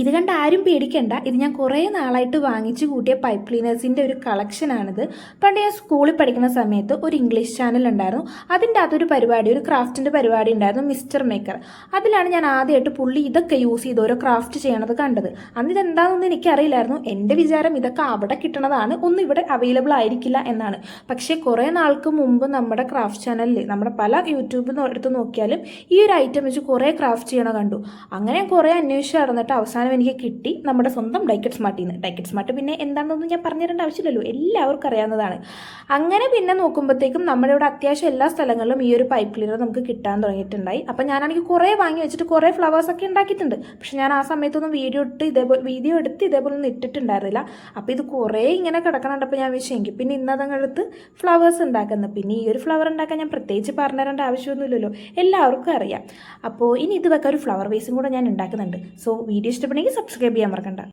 ഇത് കണ്ട് ആരും പേടിക്കണ്ട. ഇത് ഞാൻ കുറേ നാളായിട്ട് വാങ്ങിച്ചു കൂട്ടിയ പൈപ്പ് ക്ലീനേഴ്സിൻ്റെ ഒരു കളക്ഷനാണിത്. പണ്ട് ഞാൻ സ്കൂളിൽ പഠിക്കുന്ന സമയത്ത് ഒരു ഇംഗ്ലീഷ് ചാനൽ ഉണ്ടായിരുന്നു. അതിൻ്റെ അകത്തൊരു പരിപാടി, ഒരു ക്രാഫ്റ്റിൻ്റെ പരിപാടി ഉണ്ടായിരുന്നു, മിസ്റ്റർ മേക്കർ. അതിലാണ് ഞാൻ ആദ്യമായിട്ട് പുള്ളി ഇതൊക്കെ യൂസ് ചെയ്ത് ഓരോ ക്രാഫ്റ്റ് ചെയ്യണത് കണ്ടത്. അന്ന് ഇതെന്താണെന്നൊന്നും എനിക്കറിയില്ലായിരുന്നു. എൻ്റെ വിചാരം ഇതൊക്കെ അവിടെ കിട്ടണതാണ്, ഒന്നും ഇവിടെ അവൈലബിൾ ആയിരിക്കില്ല എന്നാണ്. പക്ഷേ കുറേ നാൾക്ക് മുമ്പ് നമ്മുടെ ക്രാഫ്റ്റ് ചാനലിൽ, നമ്മുടെ പല യൂട്യൂബിൽ എടുത്ത് നോക്കിയാലും ഈ ഒരു ഐറ്റം വെച്ച് കുറേ ക്രാഫ്റ്റ് ചെയ്യണ കണ്ടു. അങ്ങനെ കുറേ അന്വേഷിച്ച് നടന്നിട്ട് അവസാനം എനിക്ക് കിട്ടി നമ്മുടെ സ്വന്തം ഡൈക്കറ്റ് സ്മാർട്ടിൽ നിന്ന്. ഡൈക്കറ്റ് സ്മാർട്ട് പിന്നെ എന്താണെന്നൊന്നും ഞാൻ പറഞ്ഞു തരേണ്ട ആവശ്യമില്ലല്ലോ, എല്ലാവർക്കും അറിയാവുന്നതാണ്. അങ്ങനെ പിന്നെ നോക്കുമ്പോഴത്തേക്കും നമ്മുടെ ഇവിടെ അത്യാവശ്യം എല്ലാ സ്ഥലങ്ങളിലും ഈ ഒരു പൈപ്പ് ക്ലീനർ നമുക്ക് കിട്ടാൻ തുടങ്ങിയിട്ടുണ്ടായി. അപ്പം ഞാനാണെങ്കിൽ കുറേ വാങ്ങി വെച്ചിട്ട് കുറേ ഫ്ലവേഴ്സൊക്കെ ഉണ്ടാക്കിയിട്ടുണ്ട്. പക്ഷെ ഞാൻ ആ സമയത്തൊന്നും വീഡിയോ എടുത്ത് ഇതേപോലെ ഒന്നും ഇട്ടിട്ടുണ്ടായിരുന്നില്ല. അപ്പോൾ ഇത് കുറേ ഇങ്ങനെ കിടക്കണുണ്ടപ്പോൾ ഞാൻ വിഷയെങ്കിൽ പിന്നെ ഇന്നതങ്ങെടുത്ത് ഫ്ലവേഴ്സ് ഉണ്ടാക്കുന്നത്. പിന്നെ ഈ ഒരു ഫ്ലവർ ഉണ്ടാക്കാൻ ഞാൻ പ്രത്യേകിച്ച് പറഞ്ഞു തരേണ്ട ആവശ്യമൊന്നുമില്ലല്ലോ, എല്ലാവർക്കും അറിയാം. അപ്പോൾ ഇനി ഇത് വെക്കാൻ ഒരു ഫ്ലവർ വേസും കൂടെ ഞാൻ ഉണ്ടാക്കുന്നുണ്ട്. സോ വീഡിയോ ഇഷ്ടപ്പെടുന്നെങ്കിൽ സബ്സ്ക്രൈബ് ചെയ്യാൻ മറക്കണ്ട.